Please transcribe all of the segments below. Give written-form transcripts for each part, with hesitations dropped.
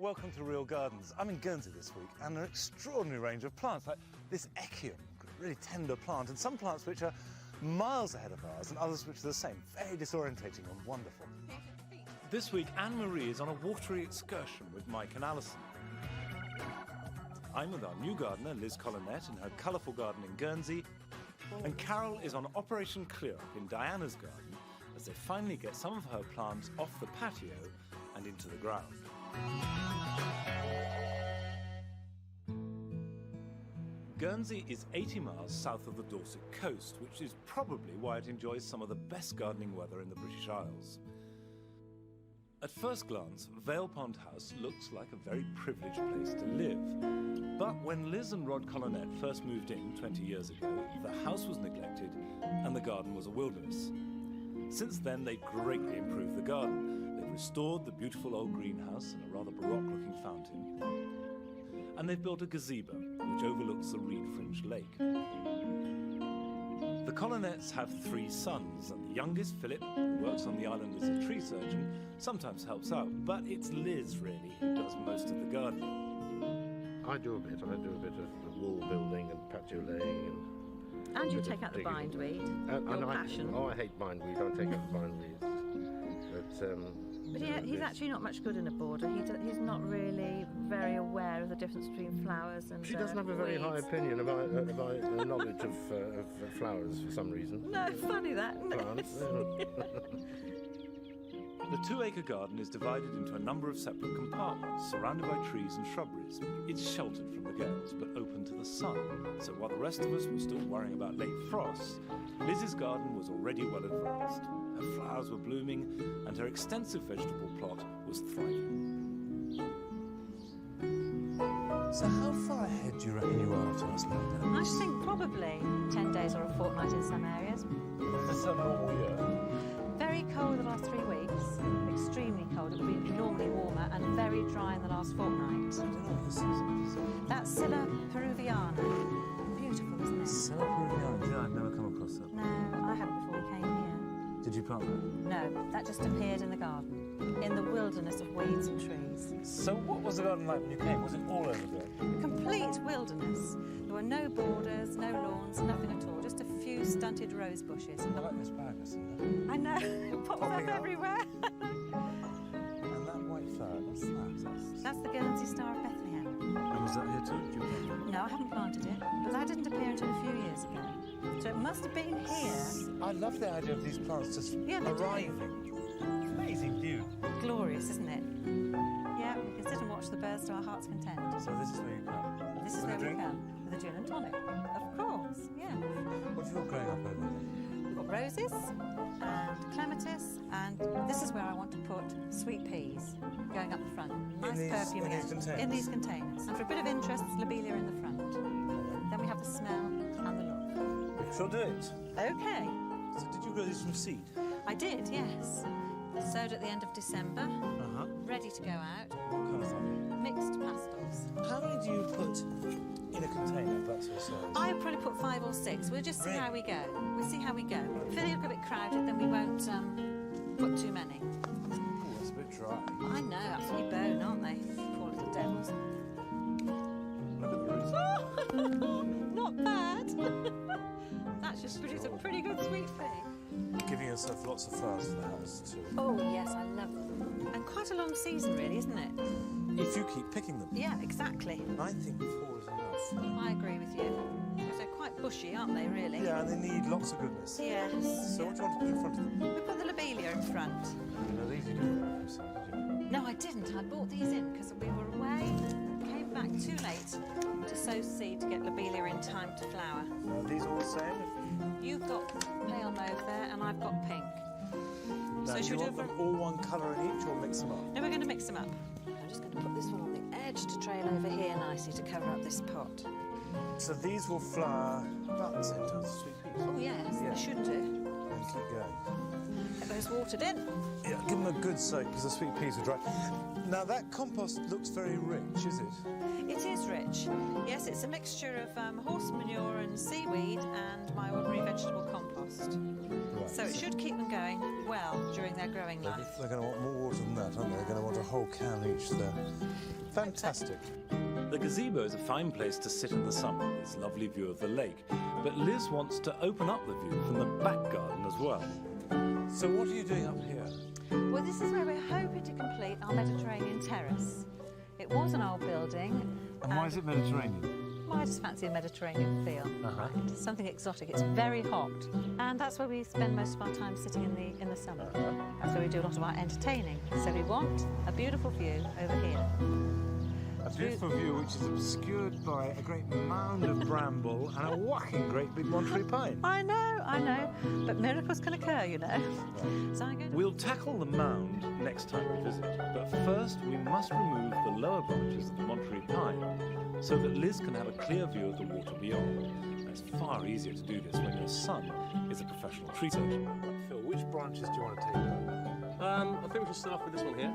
welcome to Real Gardens. I'm in Guernsey this week, and an extraordinary range of plants, like this echium, really tender plant, and some plants which are miles ahead of ours, and others which are the same. Very disorientating and wonderful. This week, Anne-Marie is on a watery excursion with Mike and Alison. I'm with our new gardener, Liz Collinette, in her colourful garden in Guernsey, and Carol is on Operation Clear Up in Diana's garden as they finally get some of her plants off the patio and into the ground. Guernsey is 80 miles south of the Dorset coast, which is probably why it enjoys some of the best gardening weather in the British Isles. At first glance, Vale Pond House looks like a very privileged place to live. But when Liz and Rod Collinette first moved in 20 years ago, the house was neglected and the garden was a wilderness. Since then, they've greatly improved the garden. They've restored the beautiful old greenhouse and a rather baroque-looking fountain. And they've built a gazebo, which overlooks the reed-fringed lake. The Collinettes have 3 sons, and the youngest, Philip, who works on the island as a tree surgeon, sometimes helps out. But it's Liz, really, who does most of the gardening. I do a bit of wall building and patio laying. And you take out the bindweed, your passion. I hate bindweed, I don't take out the bindweed. But he's actually not much good in a border. He's not really very aware of the difference between flowers and She doesn't have a very high opinion about the knowledge of flowers for some reason. No, funny that, isn't Plants. The 2-acre garden is divided into a number of separate compartments, surrounded by trees and shrubberies. It's sheltered from the gales, but open to the sun. So while the rest of us were still worrying about late frosts, Liz's garden was already well advanced. Her flowers were blooming, and her extensive vegetable plot was thriving. So how far ahead do you reckon you are to us, Linda? I should think probably 10 days or a fortnight in some areas. Is this a normal year? Very cold the last 3 weeks, extremely cold. It'll be normally warmer and very dry in the last fortnight. I don't know what this is. That's Scilla peruviana. Beautiful, isn't it? Scilla peruviana? Yeah, I've never come across that. No, I hadn't before we came here. Did you plant that? No, that just appeared in the garden, in the wilderness of weeds and trees. So what was the garden like when you came? Was it all over there? Complete wilderness. There were no borders, no lawns, nothing at all. Just a few stunted rose bushes. I like this asparagus in there. I know, pops up everywhere. And that white flower, what's that? That's the Guernsey Star of Bethlehem. And was that here too? Did you plant it? No, I haven't planted it, but that didn't appear until a few years ago. So it must have been here. I love the idea of these plants just arriving. Amazing view. Glorious, isn't it? Yeah, we can sit and watch the birds to our heart's content. So this is where you come? This is where we come, with a gin and tonic. Of course, yeah. What have you got growing up over there? We've got roses and clematis, and this is where I want to put sweet peas going up the front. Nice perfume again. In these containers. And for a bit of interest, lobelia in the front. Then we have the smell and the look. She'll do it. OK. So did you grow these from seed? I did, yes. Sowed at the end of December. Ready to go out. What kind of thing? Mixed pastels. How many do you put in a container, if that's your size? I would probably put 5 or 6. We'll just see how we go. We'll see how we go. If they look a bit crowded, then we won't put too many. Oh, it's a bit dry. I know, absolutely bone, aren't they? Poor little devils. Look at the roots. Not bad. That should produce a pretty good sweet pea. Giving yourself lots of flowers for the house too. Oh, yes, I love them. And quite a long season, really, isn't it? If you keep picking them. Yeah, exactly. I think 4 is enough. I agree with you. Because they're quite bushy, aren't they, really? Yeah, and they need lots of goodness. Yes. So what do you want to put in front of them? We put the lobelia in front. No, these you didn't grow yourself, did you? No, I didn't. I bought these in because we were away, came back too late to sow seed to get lobelia in time to flower. Are these all the same? You've got pale mauve there and I've got pink. Now, So should do you we want them all one colour in each or mix them up? No, we're going to mix them up. I'm just going to put this one on the edge to trail over here nicely to cover up this pot. So these will flower about the same time as sweet peas. Oh yes, Yeah. they should do. And keep going. Get those watered in. Yeah, give them a good soak because the sweet peas are dry. Now, that compost looks very rich, is it? It is rich. Yes, it's a mixture of horse manure and seaweed and my ordinary vegetable compost. Right. So it should keep them going well during their growing life. They're going to want more water than that, aren't they? They're going to want a whole can each there. Fantastic. The gazebo is a fine place to sit in the summer with its lovely view of the lake, but Liz wants to open up the view from the back garden as well. So what are you doing up here? Well, this is where we're hoping to complete our Mediterranean terrace. It was an old building. And why is it Mediterranean? Well, I just fancy a Mediterranean feel. Right. Something exotic. It's very hot. And that's where we spend most of our time sitting in the summer. That's where we do a lot of our entertaining. So we want a beautiful view over here. A beautiful view which is obscured by a great mound of bramble and a whacking great big Monterey pine. I know, but miracles can occur, you know. So I'm going to... We'll tackle the mound next time we visit, but first we must remove the lower branches of the Monterey pine so that Liz can have a clear view of the water beyond. And it's far easier to do this when your son is a professional tree surgeon. Phil, which branches do you want to take out? I think we should start off with this one here,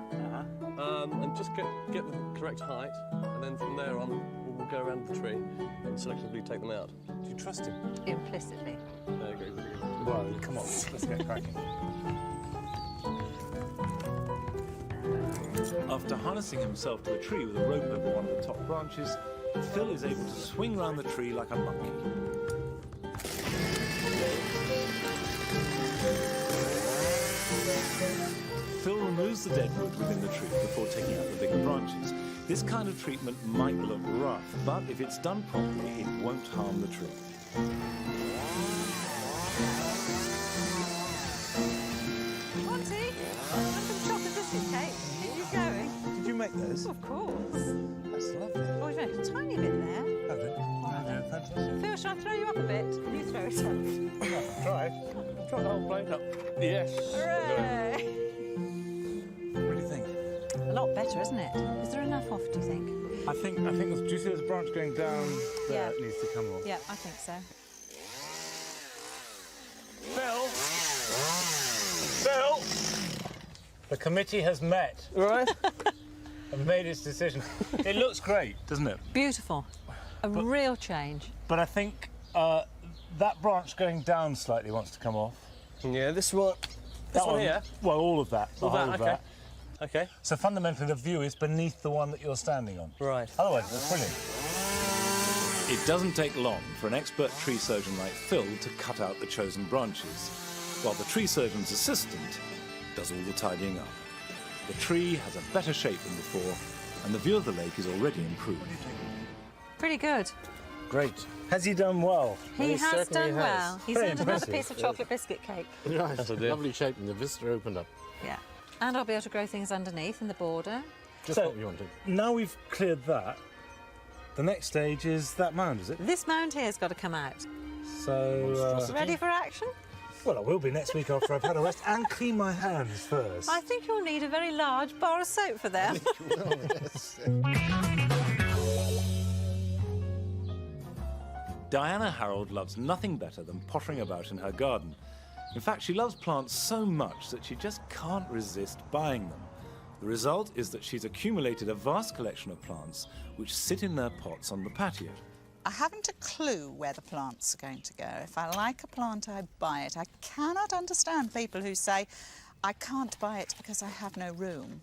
and just get the correct height, and then from there on we'll go around the tree and selectively take them out. Do you trust him? Implicitly. I agree with you. Well, come on, let's get cracking. After harnessing himself to a tree with a rope over one of the top branches, Phil is able to swing round the tree like a monkey. Phil removes the dead wood within the tree before taking out the bigger branches. This kind of treatment might look rough, but if it's done properly, it won't harm the tree. Monty, I'm some chocolate biscuit cake. Keep you going. Did you make those? Of course. That's lovely. Oh, you've made a tiny bit there. Lovely. Fantastic. Phil, shall I throw you up a bit? Can you throw it up? Try. Try the whole plate up. Yes. Hooray! What do you think? A lot better, isn't it? Is there enough off, do you think? I think. Do you see there's a branch going down there? Yeah. It needs to come off. Yeah, I think so. Phil! The committee has met. Right. And made its decision. It looks great, doesn't it? Beautiful. A real change. But I think that branch going down slightly wants to come off. Yeah, this one. This one here. Well, all of that. The All whole that, of okay. that. Okay. So fundamentally, the view is beneath the one that you're standing on. Right. Otherwise, it's brilliant. It doesn't take long for an expert tree surgeon like Phil to cut out the chosen branches, while the tree surgeon's assistant does all the tidying up. The tree has a better shape than before, and the view of the lake is already improved. Pretty good. Great. Has he done well? He has certainly done has. well. He's Very earned another impressive. piece of chocolate biscuit cake. Right, That'll do. lovely shape, and the vista opened up. Yeah. And I'll be able to grow things underneath in the border. Just So- what we wanted. Now we've cleared that, the next stage is that mound, is it? This mound here's got to come out. So, Ready for action? well, I will be next week after I've had a rest and clean my hands first. I think you'll need a very large bar of soap for them. Diana Harold loves nothing better than pottering about in her garden. In fact, she loves plants so much that she just can't resist buying them. The result is that she's accumulated a vast collection of plants which sit in their pots on the patio. I haven't a clue where the plants are going to go. If I like a plant, I buy it. I cannot understand people who say, I can't buy it because I have no room.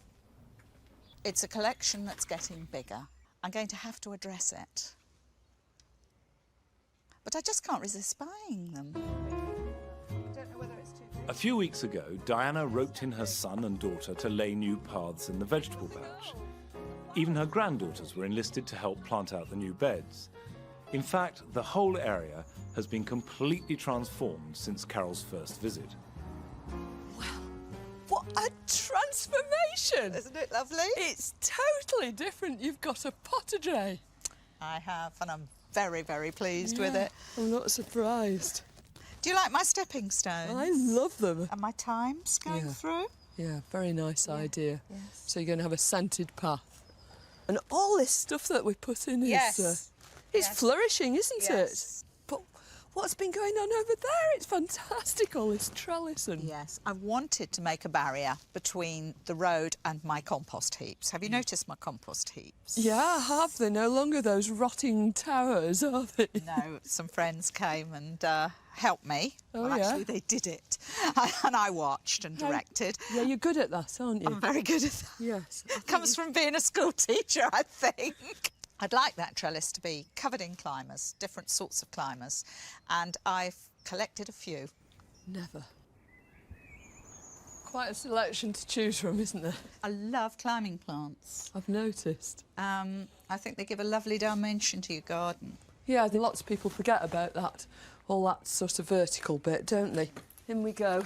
It's a collection that's getting bigger. I'm going to have to address it. But I just can't resist buying them. A few weeks ago, Diana roped in her son and daughter to lay new paths in the vegetable patch. Even her granddaughters were enlisted to help plant out the new beds. In fact, the whole area has been completely transformed since Carol's first visit. What a transformation! Isn't it lovely? It's totally different. You've got a potager. I have, and I'm very, very pleased with it. I'm not surprised. Do you like my stepping stones? I love them. And my times going Yeah. through? Yeah, very nice idea. Yes. So you're going to have a scented path. And all this stuff that we put in Yes. is... it's Yes. flourishing, isn't Yes. it? But what's been going on over there? It's fantastic, all this trellis and... Yes, I wanted to make a barrier between the road and my compost heaps. Have you noticed my compost heaps? Yeah, I have. They're no longer those rotting towers, are they? No, some friends came and helped me. Oh, well, yeah? actually, they did it. And I watched and directed. Yeah, you're good at that, aren't you? I'm very good at that. Yes. Comes from being a school teacher, I think. I'd like that trellis to be covered in climbers, different sorts of climbers, and I've collected a few. Never. Quite a selection to choose from, isn't there? I love climbing plants. I've noticed. I think they give a lovely dimension to your garden. Yeah, I think lots of people forget about that, all that sort of vertical bit, don't they? In we go.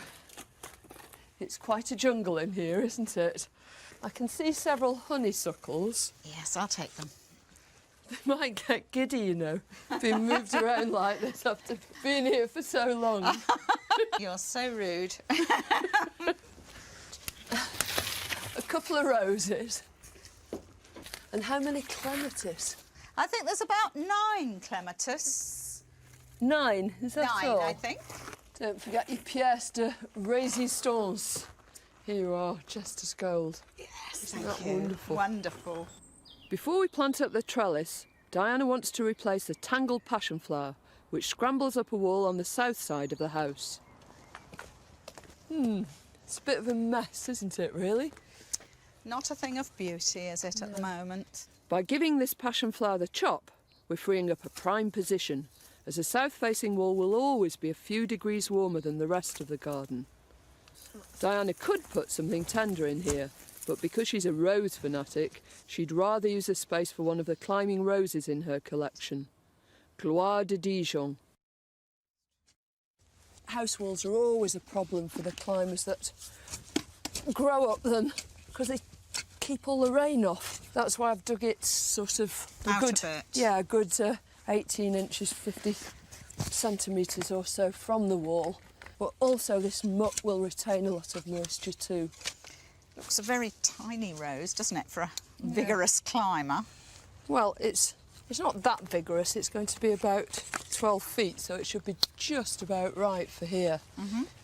It's quite a jungle in here, isn't it? I can see several honeysuckles. Yes, I'll take them. They might get giddy, you know, being moved around like this after being here for so long. You're so rude. A couple of roses. And how many clematis? I think there's about 9 clematis. 9, is that 9, all? I think. Don't forget your pièce de résistance. Here you are, just as gold. Yes, Isn't that wonderful? Wonderful. Before we plant up the trellis, Diana wants to replace the tangled passion flower, which scrambles up a wall on the south side of the house. It's a bit of a mess, isn't it, really? Not a thing of beauty, is it, at the moment? By giving this passion flower the chop, we're freeing up a prime position, as the south-facing wall will always be a few degrees warmer than the rest of the garden. Diana could put something tender in here, but because she's a rose fanatic, she'd rather use the space for one of the climbing roses in her collection. Gloire de Dijon. House walls are always a problem for the climbers that grow up them, because they keep all the rain off. That's why I've dug it sort of... Out a bit. Yeah, a good 18 inches, 50 centimetres or so from the wall. But also this muck will retain a lot of moisture too. Looks a very tiny rose, doesn't it, for a vigorous climber? Well, it's not that vigorous. It's going to be about 12 feet, so it should be just about right for here.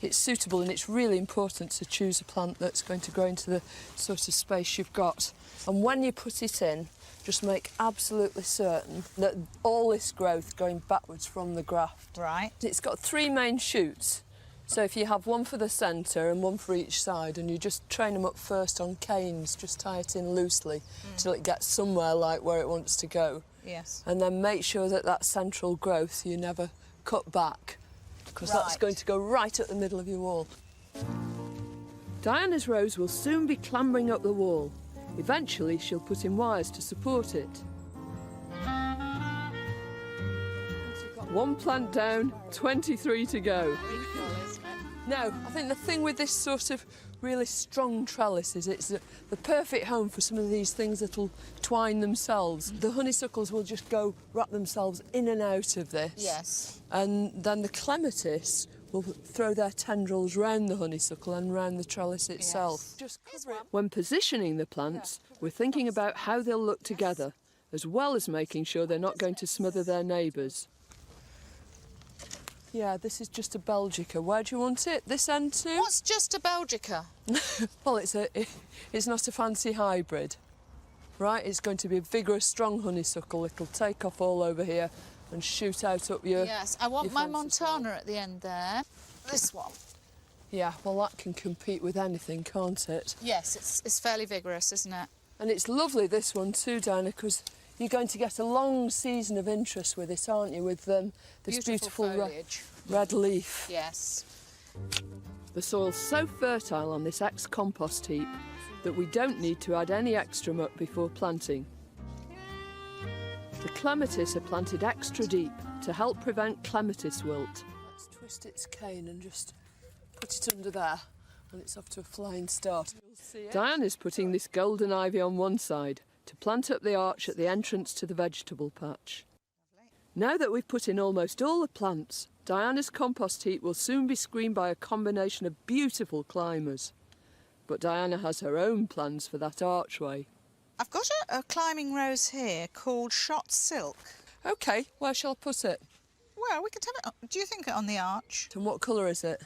It's suitable, and it's really important to choose a plant that's going to grow into the sort of space you've got. And when you put it in, just make absolutely certain that all this growth going backwards from the graft. Right. It's got 3 main shoots. So if you have one for the centre and one for each side, and you just train them up first on canes, just tie it in loosely till it gets somewhere like where it wants to go. Yes. And then make sure that that central growth you never cut back, because that's Right. going to go right at the middle of your wall. Diana's rose will soon be clambering up the wall. Eventually she'll put in wires to support it. 1 plant down, 23 to go. Now, I think the thing with this sort of really strong trellis is it's the perfect home for some of these things that'll twine themselves. The honeysuckles will just go wrap themselves in and out of this. Yes. And then the clematis will throw their tendrils round the honeysuckle and round the trellis itself. Just cover it. When positioning the plants, we're thinking about how they'll look together, as well as making sure they're not going to smother their neighbours. Yeah, this is just a Belgica. Where do you want it? This end too? What's just a Belgica? Well, it's not a fancy hybrid, right? It's going to be a vigorous, strong honeysuckle. It'll take off all over here and shoot out up your... Yes, I want your my fancy Montana at the end there. This one. Yeah, well, that can compete with anything, can't it? Yes, it's fairly vigorous, isn't it? And it's lovely, this one too, Diana, because you're going to get a long season of interest with it, aren't you, with this beautiful foliage. red leaf. Yes. The soil's so fertile on this ex-compost heap that we don't need to add any extra muck before planting. The clematis are planted extra deep to help prevent clematis wilt. Let's twist its cane and just put it under there, and it's off to a flying start. Diana's putting this golden ivy on one side to plant up the arch at the entrance to the vegetable patch. Now that we've put in almost all the plants, Diana's compost heap will soon be screened by a combination of beautiful climbers. But Diana has her own plans for that archway. I've got a climbing rose here called Shot Silk. OK, where shall I put it? Well, we could have it. Do you think on the arch? And what colour is it?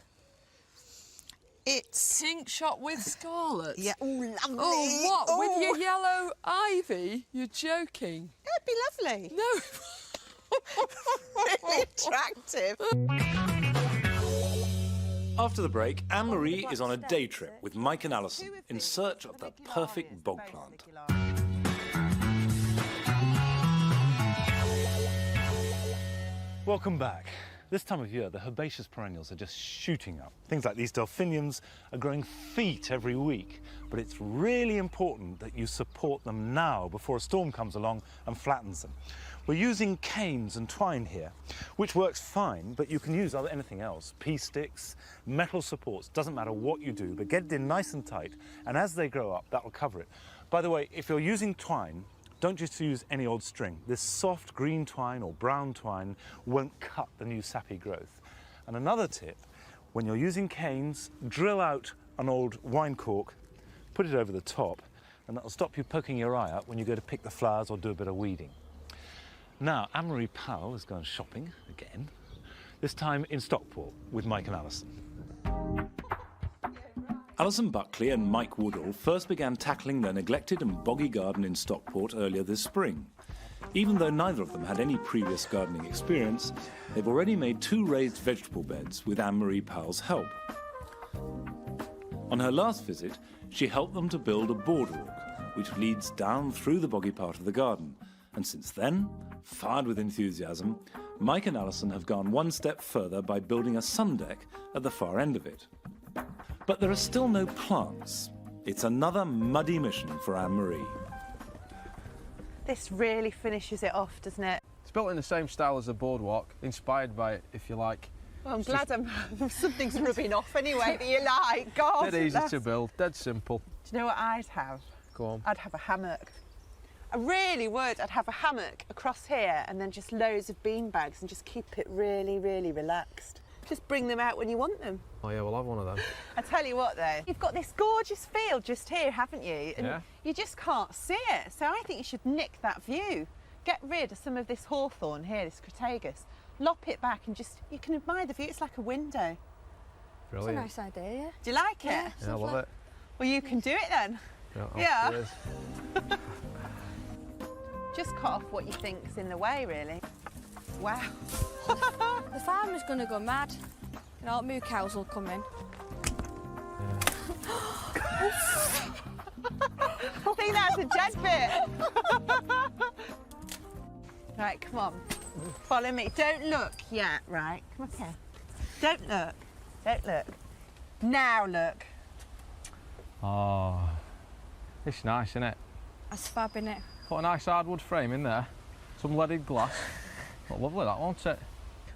It's Pink shot with scarlet? yeah. Oh, lovely. Oh, what? Oh. With your yellow ivy? You're joking. It'd be lovely. No. Really attractive. After the break, Anne-Marie is on a day trip with Mike and Alison in search of the perfect bog plant. Welcome back. This time of year, the herbaceous perennials are just shooting up. Things like these delphiniums are growing feet every week, but it's really important that you support them now before a storm comes along and flattens them. We're using canes and twine here, which works fine, but you can use anything else. Pea sticks, metal supports, doesn't matter what you do, but get it in nice and tight, and as they grow up, that will cover it. By the way, if you're using twine, don't just use any old string. This soft green twine or brown twine won't cut the new sappy growth. And another tip, when you're using canes, drill out an old wine cork, put it over the top, and that'll stop you poking your eye out when you go to pick the flowers or do a bit of weeding. Now, Anne-Marie Powell is going shopping again, this time in Stockport with Mike and Alison. Alison Buckley and Mike Woodall first began tackling their neglected and boggy garden in Stockport earlier this spring. Even though neither of them had any previous gardening experience, they've already made 2 raised vegetable beds with Anne-Marie Powell's help. On her last visit, she helped them to build a boardwalk, which leads down through the boggy part of the garden. And since then, fired with enthusiasm, Mike and Alison have gone one step further by building a sun deck at the far end of it. But there are still no plants. It's another muddy mission for Anne-Marie. This really finishes it off, doesn't it? It's built in the same style as the boardwalk, inspired by it, if you like. Well, I'm glad something's rubbing off anyway that you like. God, Dead easy to build, dead simple. Do you know what I'd have? Go on. I'd have a hammock. I really would. I'd have a hammock across here and then just loads of bean bags and just keep it really, really relaxed. Just bring them out when you want them. Oh yeah, we'll have one of them. I tell you what though, you've got this gorgeous field just here, haven't you? And Yeah. you just can't see it. So I think you should nick that view. Get rid of some of this hawthorn here, this crataegus. Lop it back and just, you can admire the view. It's like a window. Brilliant. It's a nice idea, yeah. Do you like it? Yeah. Yeah, I love it. Well, you can do it then. Yeah. Yeah. Just cut off what you think's in the way, really. Wow. The farmer's gonna go mad. You know, moo cows will come in. I think that's a dead bit. Right, come on. Follow me. Don't look yet, right? Come up here. Don't look. Don't look. Now look. Oh, it's nice, isn't it? That's fab, innit? Put a nice hardwood frame in there, some leaded glass. Look lovely, that, won't it?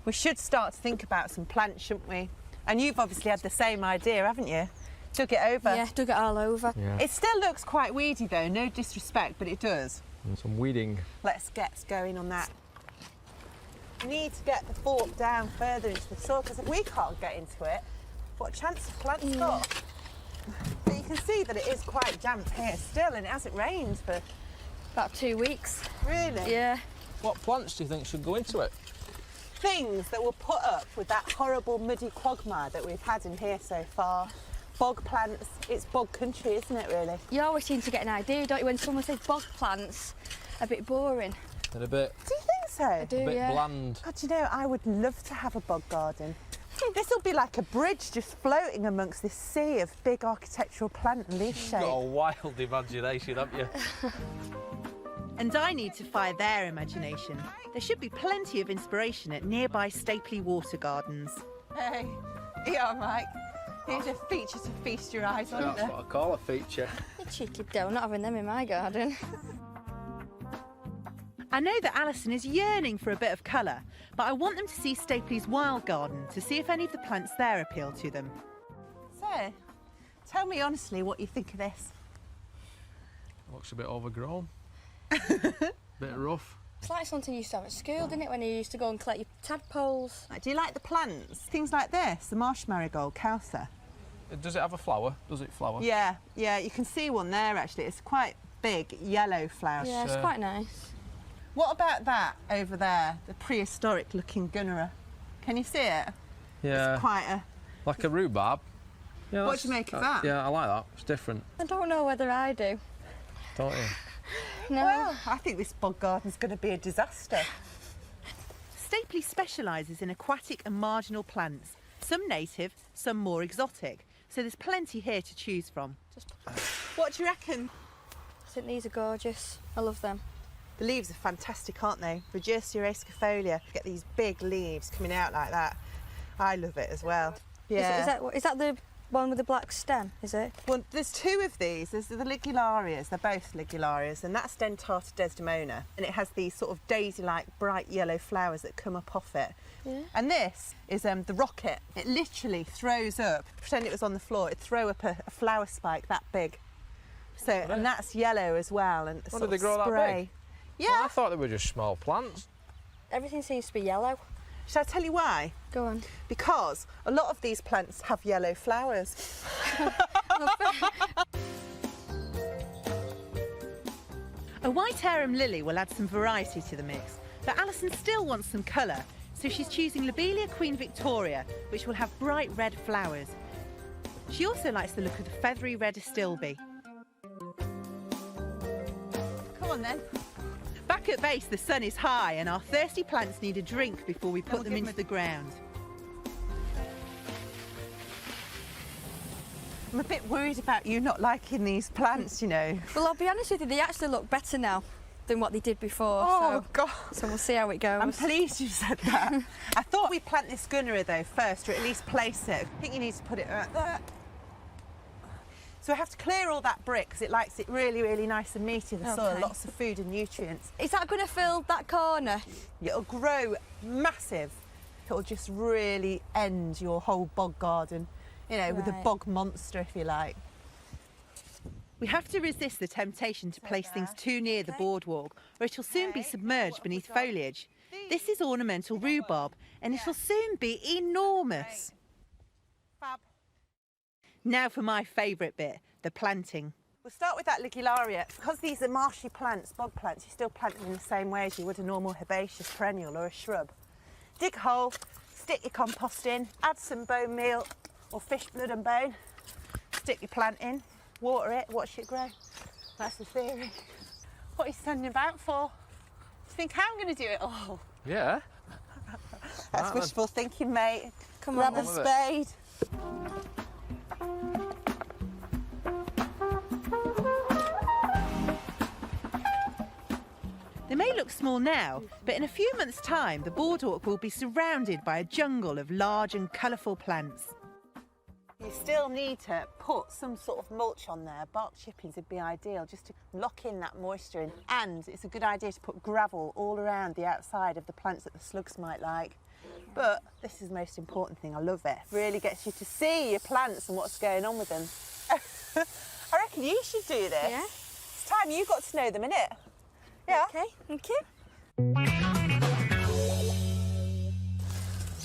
We should start to think about some plants, shouldn't we? And you've obviously had the same idea, haven't you? Dug it over. Yeah, dug it all over. Yeah. It still looks quite weedy though, no disrespect, but it does. And some weeding. Let's get going on that. We need to get the fork down further into the soil because if we can't get into it, what chance have plants got? But you can see that it is quite damp here still and it hasn't rained for... About 2 weeks. Really? Yeah. What plants do you think should go into it? Things that will put up with that horrible muddy quagmire that we've had in here so far. Bog plants, it's bog country, isn't it, really? You always seem to get an idea, don't you, when someone says bog plants, a bit boring. They're a bit, Do you think so? I do, a bit yeah. bland. God, you know, I would love to have a bog garden. This will be like a bridge just floating amongst this sea of big architectural plant and leaf You've shape. got a wild imagination, haven't you? And I need to fire their imagination. There should be plenty of inspiration at nearby Stapley Water Gardens. Hey, yeah, Mike. Here's a feature to feast your eyes on. That's what I call a feature. You cheeky dough, not having them in my garden. I know that Alison is yearning for a bit of colour, but I want them to see Stapley's wild garden to see if any of the plants there appeal to them. So, tell me honestly what you think of this. Looks a bit overgrown. Bit rough. It's like something you used to have at school, didn't it, when you used to go and collect your tadpoles? Do you like the plants? Things like this, the marsh marigold, cowser. Does it have a flower? Does it flower? Yeah, you can see one there actually. It's quite big, yellow flowers. Yeah, it's quite nice. What about that over there, the prehistoric looking gunnerer? Can you see it? Yeah. It's quite a... Like a rhubarb. Yeah, What do you make of that? Yeah, I like that. It's different. I don't know whether I do. Don't you? No. Well, I think this bog garden's going to be a disaster. Stapley specialises in aquatic and marginal plants, some native, some more exotic, so there's plenty here to choose from. What do you reckon? I think these are gorgeous. I love them. The leaves are fantastic, aren't they? Regerstia esquifolia. Get these big leaves coming out like that. I love it as well. Yeah. Is that the one with the black stem, is it? Well, there's two of these. There's the ligularias, they're both ligularias, and that's Dentata desdemona. And it has these sort of daisy-like bright yellow flowers that come up off it. Yeah. And this is the rocket. It literally throws up, pretend it was on the floor, it'd throw up a flower spike that big. So, and that's yellow as well. And When did they grow that big? Yeah. Well, I thought they were just small plants. Everything seems to be yellow. Shall I tell you why? Go on. Because a lot of these plants have yellow flowers. A white arum lily will add some variety to the mix, but Alison still wants some colour, so she's choosing Lobelia Queen Victoria, which will have bright red flowers. She also likes the look of the feathery red astilbe. Come on then. Back at base, the sun is high and our thirsty plants need a drink before we put them into the ground. I'm a bit worried about you not liking these plants, you know. Well, I'll be honest with you, they actually look better now than what they did before. Oh, God. So we'll see how it goes. I'm pleased you said that. I thought we'd plant this gunnerer, though, first, or at least place it. I think you need to put it right there. So we have to clear all that brick because it likes it really, really nice and meaty, the soil, Okay. lots of food and nutrients. Is that going to fill that corner? It'll grow massive. It'll just really end your whole bog garden, you know, with a Right. bog monster, if you like. We have to resist the temptation to place things too near the boardwalk, or it'll soon be submerged beneath foliage. This is ornamental rhubarb, and it'll soon be enormous. Fab. Now for my favourite bit, the planting. We'll start with that ligularia. Because these are marshy plants, bog plants, you still plant them in the same way as you would a normal herbaceous perennial or a shrub. Dig a hole, stick your compost in, add some bone meal or fish blood and bone, stick your plant in, water it, watch it grow. That's the theory. What are you standing about for? Do you think I'm going to do it all? Yeah. That's wishful thinking, mate. Come Grab on, a then. spade. They may look small now, but in a few months' time, the boardwalk will be surrounded by a jungle of large and colourful plants. You still need to put some sort of mulch on there. Bark chippings would be ideal just to lock in that moisture in. And it's a good idea to put gravel all around the outside of the plants that the slugs might like. But this is the most important thing. I love it. Really gets you to see your plants and what's going on with them. I reckon you should do this. Yeah. It's time you got to know them, innit? Yeah. Okay, thank you.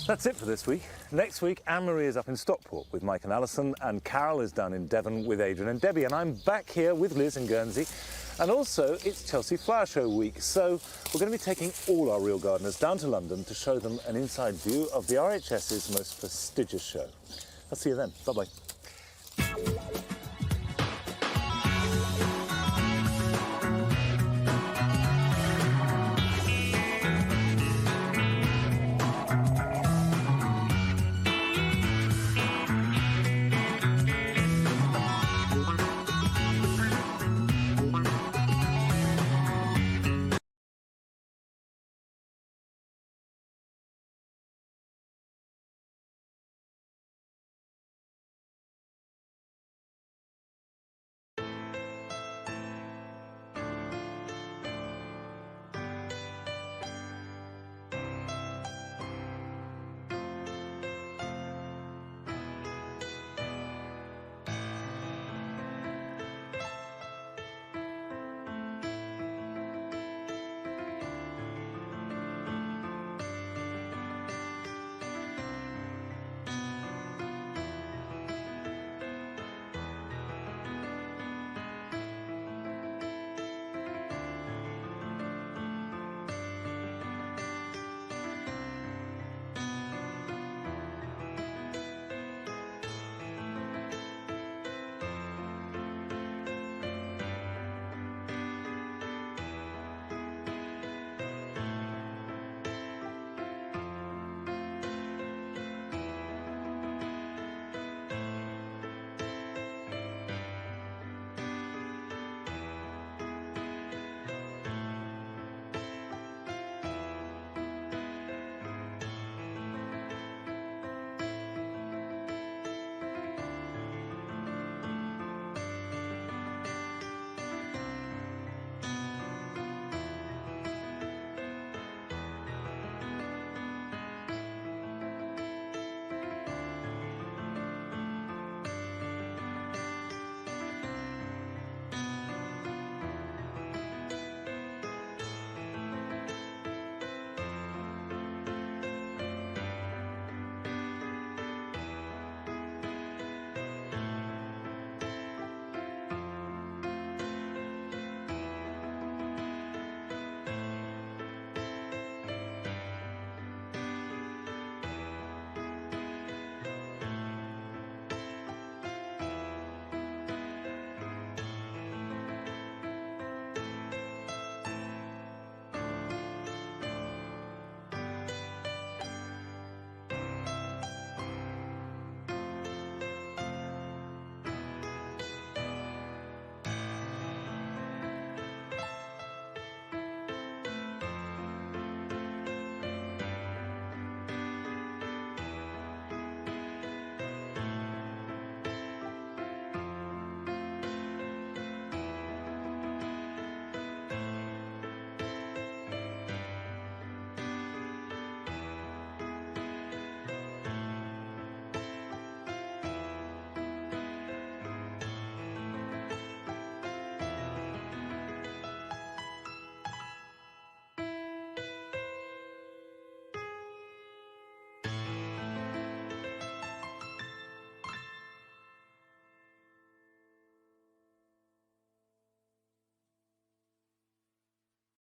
That's it for this week. Next week, Anne-Marie is up in Stockport with Mike and Alison, and Carol is down in Devon with Adrian and Debbie, and I'm back here with Liz in Guernsey. And also, it's Chelsea Flower Show week, so we're going to be taking all our real gardeners down to London to show them an inside view of the RHS's most prestigious show. I'll see you then. Bye-bye.